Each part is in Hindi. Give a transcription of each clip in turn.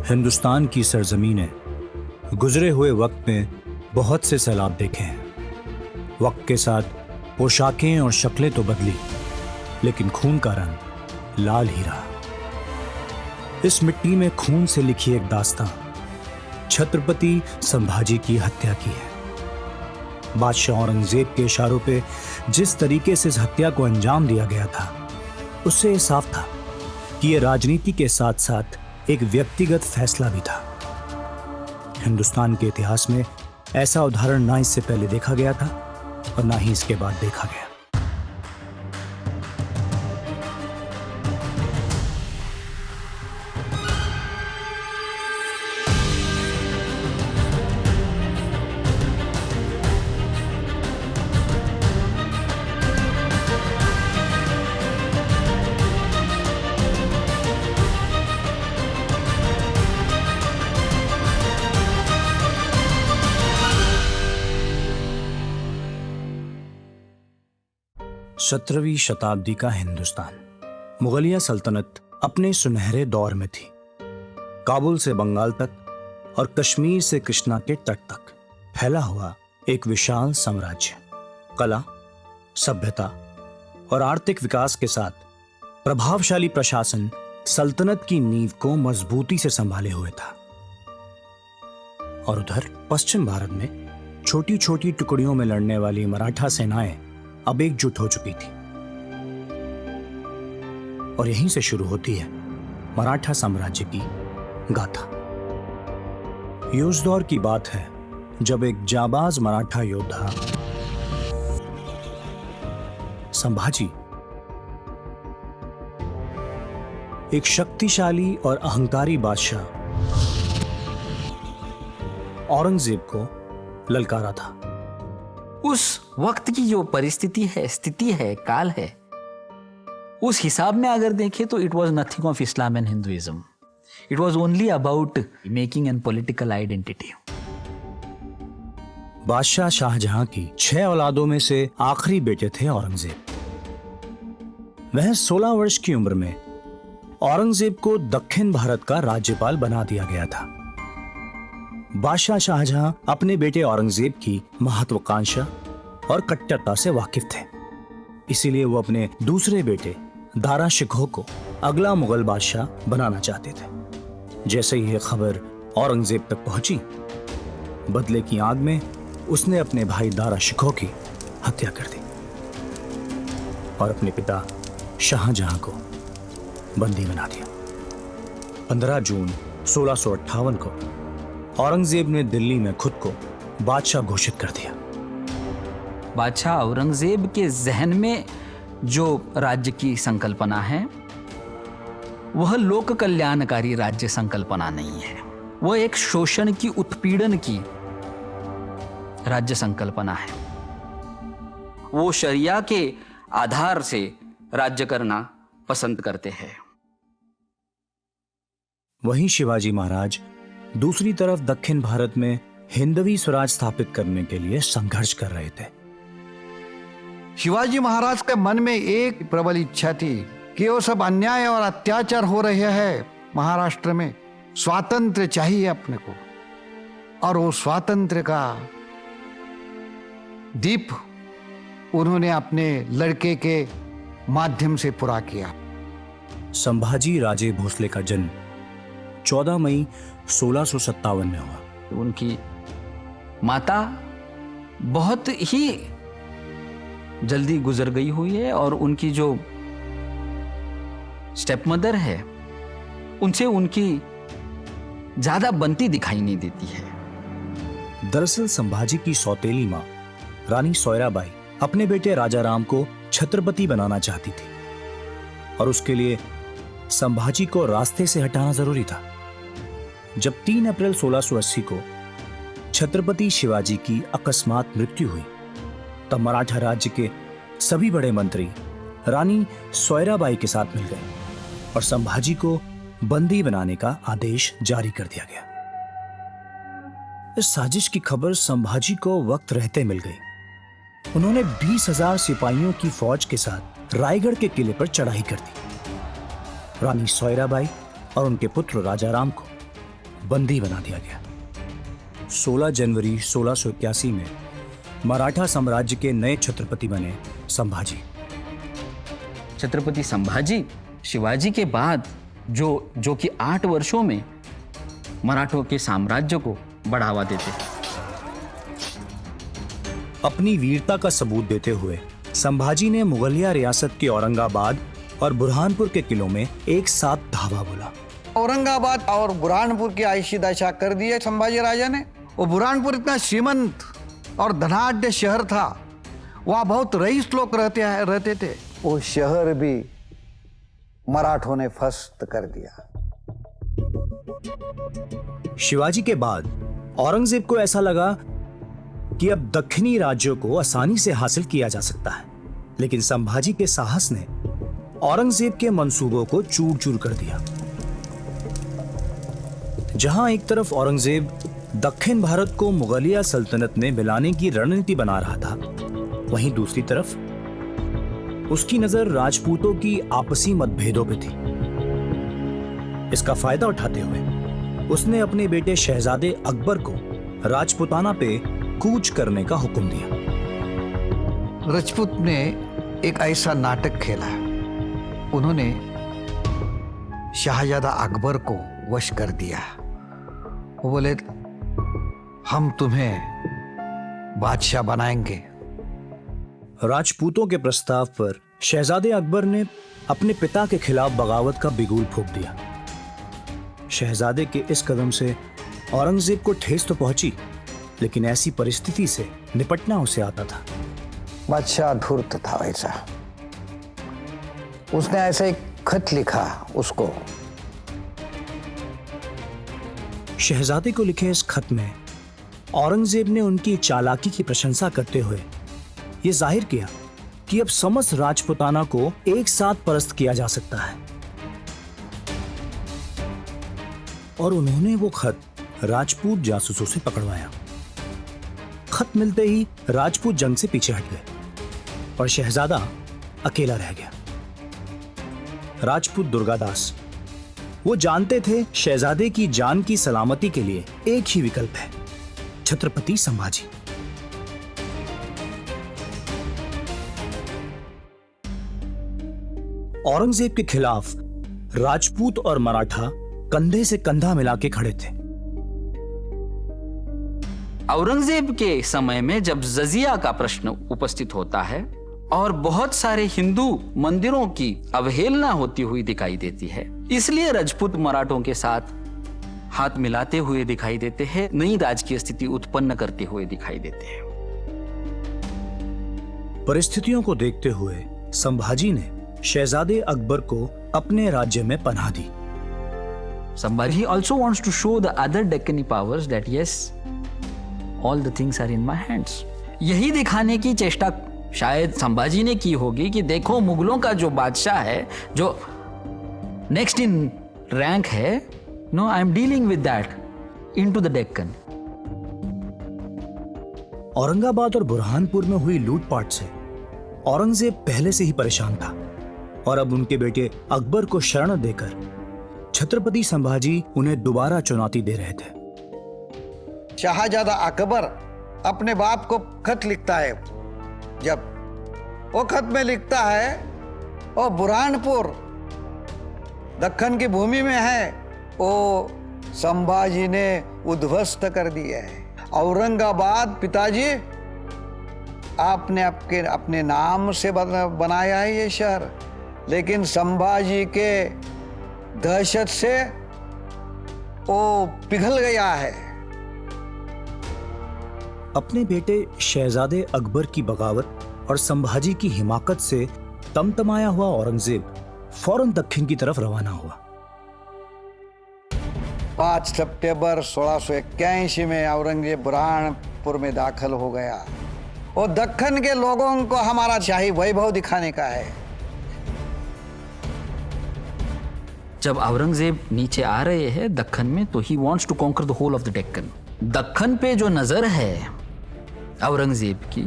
हिंदुस्तान की सरजमीनें गुजरे हुए वक्त में बहुत से सैलाब देखे हैं। वक्त के साथ पोशाकें और शक्लें तो बदली, लेकिन खून का रंग लाल ही रहा। इस मिट्टी में खून से लिखी एक दास्तां छत्रपति संभाजी की हत्या की है। बादशाह औरंगजेब के इशारों पे जिस तरीके से इस हत्या को अंजाम दिया गया था, उससे यह साफ था कि यह राजनीति के साथ साथ एक व्यक्तिगत फैसला भी था। हिंदुस्तान के इतिहास में ऐसा उदाहरण ना इससे पहले देखा गया था और ना ही इसके बाद देखा गया। सत्रहवीं शताब्दी का हिंदुस्तान, मुगलिया सल्तनत अपने सुनहरे दौर में थी। काबुल से बंगाल तक और कश्मीर से कृष्णा के तट तक फैला हुआ एक विशाल साम्राज्य कला, सभ्यता और आर्थिक विकास के साथ प्रभावशाली प्रशासन सल्तनत की नींव को मजबूती से संभाले हुए था। और उधर पश्चिम भारत में छोटी छोटी टुकड़ियों में लड़ने वाली मराठा सेनाएं अब एकजुट हो चुकी थी। और यहीं से शुरू होती है मराठा साम्राज्य की गाथा। ये उस दौर की बात है जब एक जाबाज मराठा योद्धा संभाजी एक शक्तिशाली और अहंकारी बादशाह औरंगजेब को ललकारा था। उस वक्त की जो परिस्थिति है, स्थिति है, काल है, उस हिसाब में अगर देखें तो it was nothing of Islam and Hinduism. It was only about making an political identity. बादशाह शाहजहां की 6 औलादों में से आखिरी बेटे थे औरंगजेब। वह 16 वर्ष की उम्र में औरंगजेब को दक्षिण भारत का राज्यपाल बना दिया गया था। बादशाह शाहजहां अपने बेटे औरंगजेब की महत्वाकांक्षा और कट्टरता से वाकिफ थे। इसीलिए वो अपने दूसरे बेटे दारा शिकोह को अगला मुगल बादशाह बनाना चाहते थे। जैसे ही यह खबर औरंगजेब तक पहुंची, बदले की आग में उसने अपने भाई दारा शिकोह की हत्या कर दी और अपने पिता शाहजहां को बंदी बना दिया। 15 जून 1658 को औरंगजेब ने दिल्ली में खुद को बादशाह घोषित कर दिया। बादशाह औरंगजेब के जहन में जो राज्य की संकल्पना है वह लोक कल्याणकारी राज्य संकल्पना नहीं है, वह एक शोषण की, उत्पीड़न की राज्य संकल्पना है। वो शरिया के आधार से राज्य करना पसंद करते हैं। वहीं शिवाजी महाराज दूसरी तरफ दक्षिण भारत में हिंदवी स्वराज स्थापित करने के लिए संघर्ष कर रहे थे। शिवाजी महाराज के मन में एक प्रबल इच्छा थी कि वो सब अन्याय और अत्याचार हो रहे हैं महाराष्ट्र में, स्वातंत्र्य चाहिए अपने को। और वो स्वातंत्र्य का दीप उन्होंने अपने लड़के के माध्यम से पूरा किया। संभाजी राजे भोसले का जन्म 14 मई 1657 में हुआ। उनकी माता बहुत ही जल्दी गुजर गई हुई है और उनकी जो स्टेप मदर है उनसे उनकी ज्यादा बनती दिखाई नहीं देती है। दरअसल संभाजी की सौतेली मां रानी सोयराबाई अपने बेटे राजा राम को छत्रपति बनाना चाहती थी और उसके लिए संभाजी को रास्ते से हटाना जरूरी था। जब 3 अप्रैल 1680 को छत्रपति शिवाजी की अकस्मात मृत्यु हुई, तब मराठा राज्य के सभी बड़े मंत्री रानी सोयराबाई के साथ मिल गए और संभाजी को बंदी बनाने का आदेश जारी कर दिया गया। इस साजिश की खबर संभाजी को वक्त रहते मिल गई। उन्होंने 20,000 सिपाहियों की फौज के साथ रायगढ़ के किले पर चढ़ाई कर दी। रानी सोयराबाई और उनके पुत्र राजा राम को बंदी बना दिया गया। 16 जनवरी 1681 में मराठा साम्राज्य के नए छत्रपति बने संभाजी। छत्रपति संभाजी शिवाजी के बाद जो कि 8 वर्षों में मराठों के साम्राज्य को बढ़ावा देते। अपनी वीरता का सबूत देते हुए संभाजी ने मुगलिया रियासत के औरंगाबाद और बुरहानपुर के किलों में एक साथ धावा बोला। औरंगाबाद और बुरहानपुर की ऐसी दशा कर दी है संभाजी राजा ने। वो बुरहानपुर इतना श्रीमंत और धनाढ्य शहर था, वहां बहुत रईस लोग रहते थे। वो शहर भी मराठों ने फस्त कर दिया। शिवाजी के बाद औरंगजेब को ऐसा लगा कि अब दक्षिणी राज्यों को आसानी से हासिल किया जा सकता है, लेकिन संभाजी के साहस ने औरंगजेब के मंसूबों को चूर चूर कर दिया। जहां एक तरफ औरंगजेब दक्षिण भारत को मुगलिया सल्तनत में मिलाने की रणनीति बना रहा था, वहीं दूसरी तरफ उसकी नजर राजपूतों की आपसी मतभेदों पे थी। इसका फायदा उठाते हुए उसने अपने बेटे शहजादे अकबर को राजपुताना पे कूच करने का हुक्म दिया। राजपूत ने एक ऐसा नाटक खेला, उन्होंने शाहजादा अकबर को वश कर दिया। वो बोले हम तुम्हें बादशाह बनाएंगे। राजपूतों के प्रस्ताव पर शहजादे अकबर ने अपने पिता के खिलाफ बगावत का बिगुल फूंक दिया। शहजादे के इस कदम से औरंगजेब को ठेस तो पहुंची, लेकिन ऐसी परिस्थिति से निपटना उसे आता था। बादशाह धूर्त था वैसा। उसने ऐसा एक खत लिखा उसको। शहजादे को लिखे इस खत में औरंगजेब ने उनकी चालाकी की प्रशंसा करते हुए यह जाहिर किया कि अब समस्त राजपुताना को एक साथ परस्त किया जा सकता है। और उन्होंने वो खत राजपूत जासूसों से पकड़वाया। खत मिलते ही राजपूत जंग से पीछे हट गए और शहजादा अकेला रह गया। राजपूत दुर्गादास, वो जानते थे शहजादे की जान की सलामती के लिए एक ही विकल्प है, छत्रपति संभाजी। औरंगजेब के खिलाफ राजपूत और मराठा कंधे से कंधा मिला के खड़े थे। औरंगजेब के समय में जब जजिया का प्रश्न उपस्थित होता है और बहुत सारे हिंदू मंदिरों की अवहेलना होती हुई दिखाई देती है, इसलिए राजपूत मराठों के साथ हाथ मिलाते हुए दिखाई देते हैं, नई राजकीय स्थिति उत्पन्न करते हुए दिखाई देते हैं। परिस्थितियों को देखते हुए संभाजी ने शहजादे अकबर को अपने राज्य में पनाह दी। Sambhaji also wants to show the other Deccani powers that yes, all the things are in my hands. यही दिखाने की चेष्टा शायद संभाजी ने की होगी कि देखो मुगलों का जो बादशाह है, जो नेक्स्ट इन रैंक है, no I am dealing with that into the Deccan. Aurangabad और बुरहानपुर में हुई लूटपाट से औरंगजेब पहले से ही परेशान था और अब उनके बेटे अकबर को शरण देकर छत्रपति संभाजी उन्हें दोबारा चुनौती दे रहे थे। शाहजादा अकबर अपने बाप को खत लिखता है। जब वो खत में लिखता है, वो बुरहानपुर दक्कन की भूमि में है, वो संभाजी ने उद्ध्वस्त कर दिया है। औरंगाबाद पिताजी आपने अपने नाम से बनाया है ये शहर, लेकिन संभाजी के दहशत से वो पिघल गया है। अपने बेटे शहजादे अकबर की बगावत और संभाजी की हिमाकत से तमतमाया हुआ औरंगजेब फौरन दक्षिण की तरफ रवाना हुआ। 5 सितंबर 1681 में औरंगजेब बुरहानपुर में दाखिल हो गया। वो दक्कन के लोगों को हमारा शाही वैभव दिखाने का है। जब औरंगजेब नीचे आ रहे हैं दक्कन में, तो he wants to conquer the whole of the Deccan. Deccan पे जो नजर है औरंगजेब की,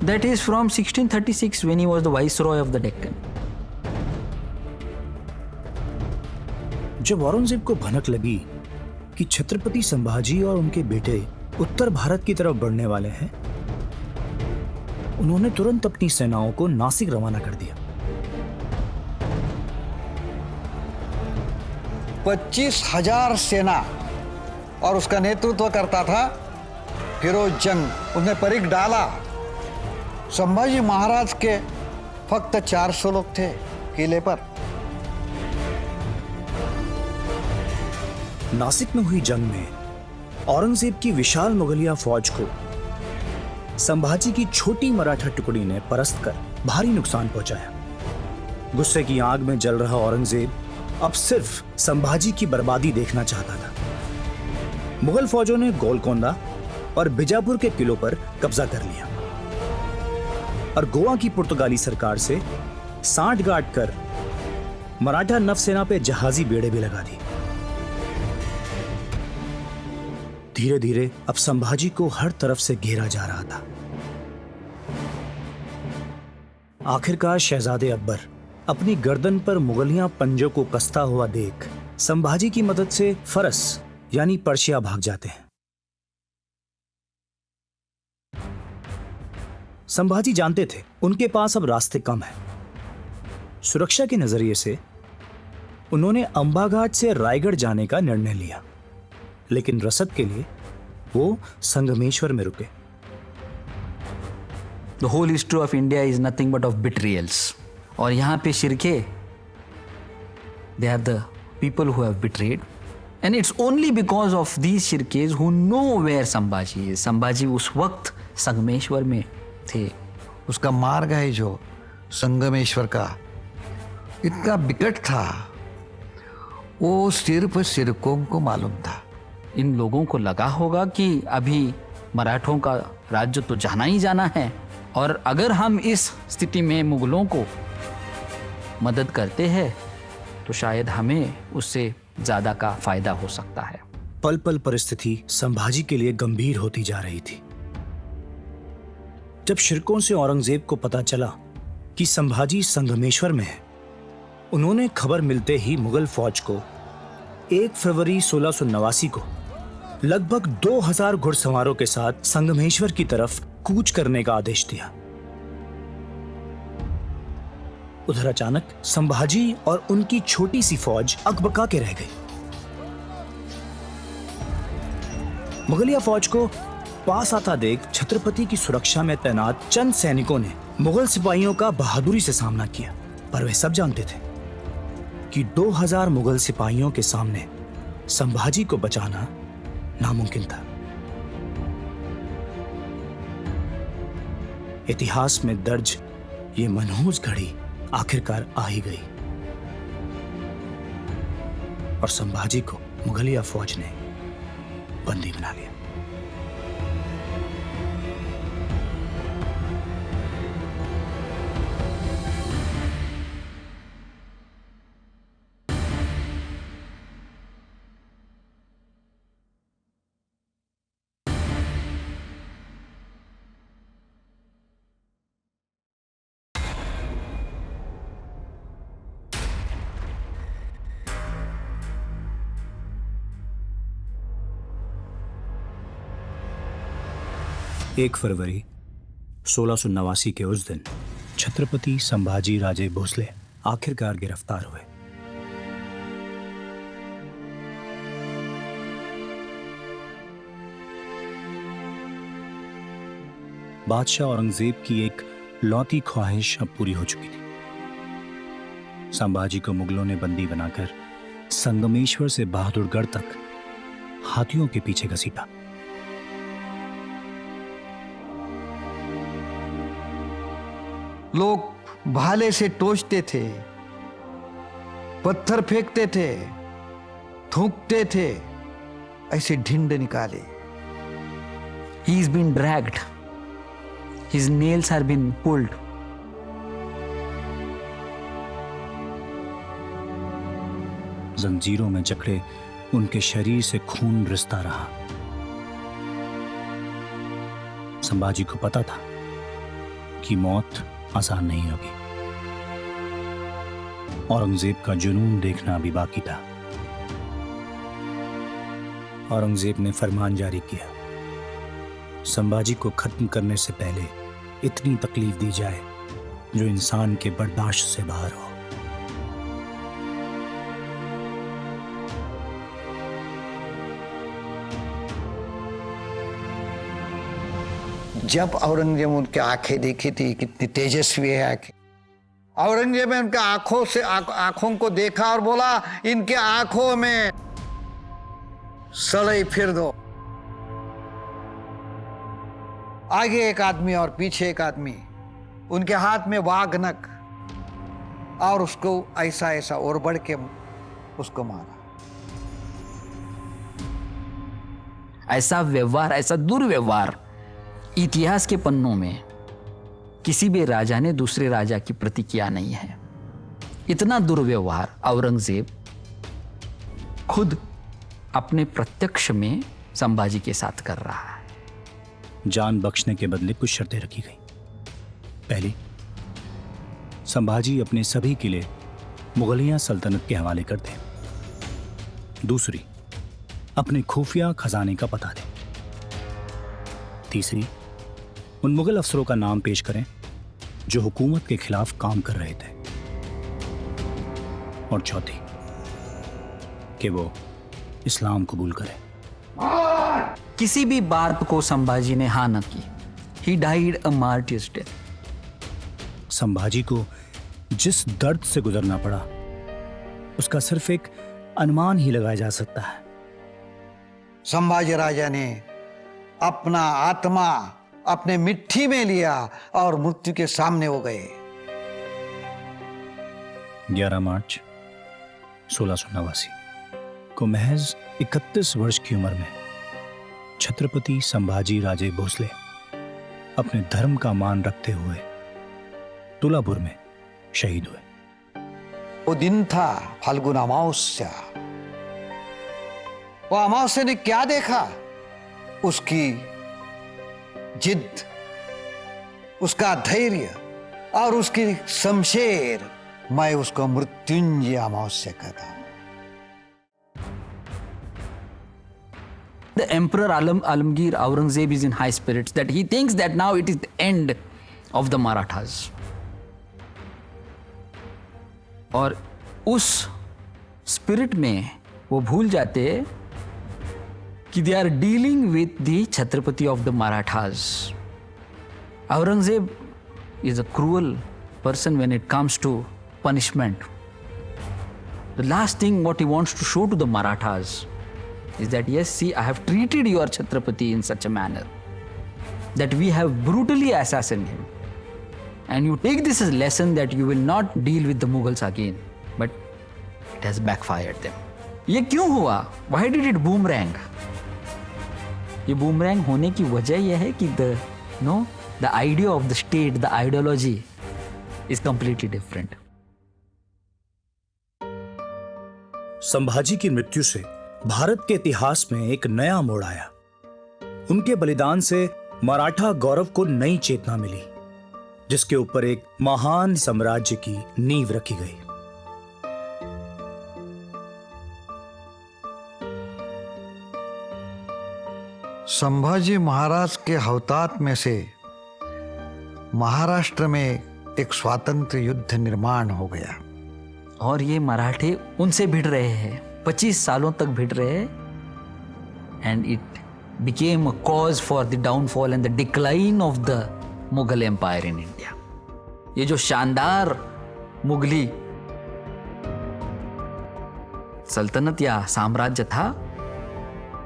that is from 1636 when he was the viceroy of the Deccan. जब औरंगजेब को भनक लगी कि छत्रपति संभाजी और उनके बेटे उत्तर भारत की तरफ बढ़ने वाले हैं, उन्होंने तुरंत अपनी सेनाओं को नासिक रवाना कर दिया। 25,000 सेना और उसका नेतृत्व करता था फिरोज जंग। उसने परिख डाला। संभाजी महाराज के फक्त 400 लोग थे किले पर। नासिक में हुई जंग में औरंगजेब की विशाल मुगलिया फौज को संभाजी की छोटी मराठा टुकड़ी ने परस्त कर भारी नुकसान पहुंचाया। गुस्से की आग में जल रहा औरंगजेब अब सिर्फ संभाजी की बर्बादी देखना चाहता था। मुगल फौजों ने गोलकोंडा और बीजापुर के किलों पर कब्जा कर लिया और गोवा की पुर्तगाली सरकार से सांठगांठ कर मराठा नौसेना पे जहाजी बेड़े भी लगा दी। धीरे धीरे अब संभाजी को हर तरफ से घेरा जा रहा था। आखिरकार शहजादे अकबर अपनी गर्दन पर मुगलिया पंजों को कसता हुआ देख संभाजी की मदद से फरस यानी पर्शिया भाग जाते हैं। संभाजी जानते थे उनके पास अब रास्ते कम हैं। सुरक्षा के नजरिए से उन्होंने अंबाघाट से रायगढ़ जाने का निर्णय लिया, लेकिन रसद के लिए वो संगमेश्वर में रुके। The whole history of India is nothing but of betrayals. और यहाँ पे Shirke, they are the people who have betrayed, and it's only because of these shirkes who know where Sambhaji is. Sambhaji उस वक्त संगमेश्वर में थे। उसका मार्ग है जो संगमेश्वर का इतना विकट था, वो सिर्फ सिरकों को मालूम था। इन लोगों को लगा होगा कि अभी मराठों का राज्य तो जाना ही जाना है, और अगर हम इस स्थिति में मुगलों को मदद करते हैं तो शायद हमें उससे ज्यादा का फायदा हो सकता है। पल पल परिस्थिति संभाजी के लिए गंभीर होती जा रही थी। जब शिरकों से औरंगजेब को पता चला कि संभाजी संगमेश्वर में है, उन्होंने खबर मिलते ही मुगल फौज को 1 फरवरी 1689 को लगभग 2000 घुड़सवारों के साथ संगमेश्वर की तरफ कूच करने का आदेश दिया। उधर अचानक संभाजी और उनकी छोटी सी फौज अकबका के रह गई। मुगलिया फौज को पास आता देख छत्रपति की सुरक्षा में तैनात चंद सैनिकों ने मुगल सिपाहियों का बहादुरी से सामना किया, पर वे सब जानते थे कि 2000 मुगल सिपाहियों के सामने संभाजी को बचाना नामुमकिन था। इतिहास में दर्ज ये मनहूस घड़ी आखिरकार आ ही गई और संभाजी को मुगलिया फौज ने बंदी बना लिया। एक फरवरी 1689 के उस दिन छत्रपति संभाजी राजे भोसले आखिरकार गिरफ्तार हुए। बादशाह औरंगजेब की एक लौती ख्वाहिश अब पूरी हो चुकी थी। संभाजी को मुगलों ने बंदी बनाकर संगमेश्वर से बहादुरगढ़ तक हाथियों के पीछे घसीटा। लोग भाले से टोचते थे, पत्थर फेंकते थे, थूकते थे, ऐसे ढिंड निकाले। He's been dragged. His nails have been pulled. जंजीरों में जकड़े उनके शरीर से खून रिसता रहा। संभाजी को पता था कि मौत आसान नहीं होगी। औरंगजेब का जुनून देखना अभी बाकी था। औरंगजेब ने फरमान जारी किया, संभाजी को खत्म करने से पहले इतनी तकलीफ दी जाए जो इंसान के बर्दाश्त से बाहर हो। जब औरंगजेब उनकी आंखें देखी थी, कितनी तेजस्वी है आंखें, औरंगजेब ने उनके आंखों को देखा और बोला, इनके आंखों में सड़ई फिर दो। आगे एक आदमी और पीछे एक आदमी, उनके हाथ में वाघनख, और उसको ऐसा ऐसा और बढ़ के उसको मारा। ऐसा व्यवहार, ऐसा दुर्व्यवहार इतिहास के पन्नों में किसी भी राजा ने दूसरे राजा की प्रति किया नहीं है। इतना दुर्व्यवहार औरंगजेब खुद अपने प्रत्यक्ष में संभाजी के साथ कर रहा है। जान बख्शने के बदले कुछ शर्तें रखी गई। पहली, संभाजी अपने सभी किले मुगलिया सल्तनत के हवाले कर दें। दूसरी, अपने खुफिया खजाने का पता दें। तीसरी, उन मुगल अफसरों का नाम पेश करें जो हुकूमत के खिलाफ काम कर रहे थे। और चौथी, कि वो इस्लाम कबूल करें। किसी भी बात को संभाजी ने हाँ न की। He died a martyrs death. Sambhaji को जिस दर्द से गुजरना पड़ा उसका सिर्फ एक अनुमान ही लगाया जा सकता है। संभाजी राजा ने अपना आत्मा अपने मिट्टी में लिया और मृत्यु के सामने हो गए। 11 मार्च 1689 को महज 31 वर्ष की उम्र में छत्रपति संभाजी राजे भोसले अपने धर्म का मान रखते हुए तुलापुर में शहीद हुए। वो दिन था फाल्गुन अमावस्या। वो अमावस्या ने क्या देखा? उसकी जिद, उसका धैर्य और उसकी शमशेर। मैं उसको मृत्युंजय अमावस्या कहता हूं। The Emperor Alamgir Aurangzeb is in high spirits that he thinks that now it is the end of the Marathas. और उस स्पिरिट में वो भूल जाते कि they are dealing with the Chhatrapati of the Marathas. Aurangzeb is a cruel person when it comes to punishment. The last thing what he wants to show to the Marathas is that, yes, see, I have treated your Chhatrapati in such a manner that we have brutally assassinated him. And you take this as a lesson that you will not deal with the Mughals again. But it has backfired them. ये क्यों हुआ? Why did it boomerang? ये boomerang होने की वजह यह है कि the idea of the state, the ideology is completely different. Sambhaji की मृत्यु से भारत के इतिहास में एक नया मोड़ आया। उनके बलिदान से मराठा गौरव को नई चेतना मिली, जिसके ऊपर एक महान साम्राज्य की नींव रखी गई। संभाजी महाराज के हौतात में से महाराष्ट्र में एक स्वातंत्र युद्ध निर्माण हो गया। और ये मराठे उनसे भिड़ रहे हैं, 25 सालों तक भिड़ रहे हैं। And it became a cause for the downfall and the decline of the Mughal empire in India. ये जो शानदार मुगली सल्तनत या साम्राज्य था,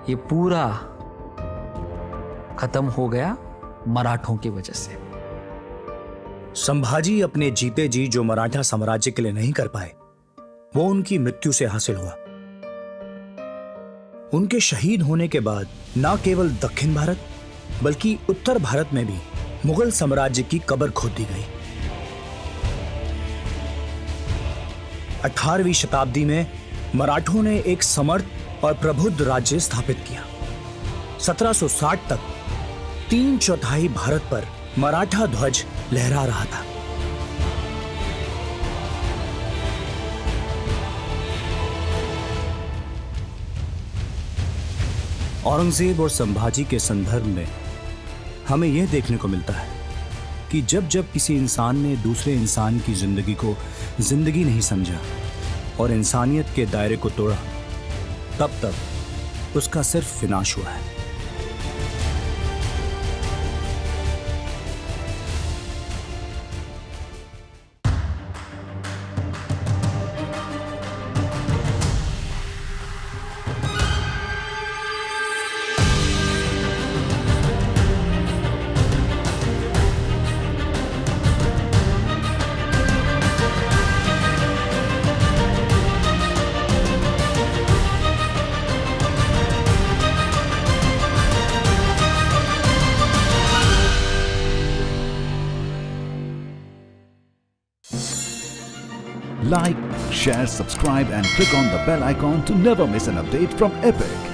ये पूरा खत्म हो गया मराठों की वजह से। संभाजी अपने जीते जी जो मराठा साम्राज्य के लिए नहीं कर पाए, वो उनकी मृत्यु से हासिल हुआ। उनके शहीद होने के बाद न केवल दक्षिण भारत बल्कि उत्तर भारत में भी मुगल साम्राज्य की कब्र खोद दी गई। 18वीं शताब्दी में मराठों ने एक समर्थ और प्रबुद्ध राज्य स्थापित किया। 1760 तक 3/4 भारत पर मराठा ध्वज लहरा रहा था। औरंगजेब और संभाजी के संदर्भ में हमें यह देखने को मिलता है कि जब जब किसी इंसान ने दूसरे इंसान की जिंदगी को जिंदगी नहीं समझा और इंसानियत के दायरे को तोड़ा, तब तक उसका सिर्फ विनाश हुआ है। Like, share, subscribe and click on the bell icon to never miss an update from Epic.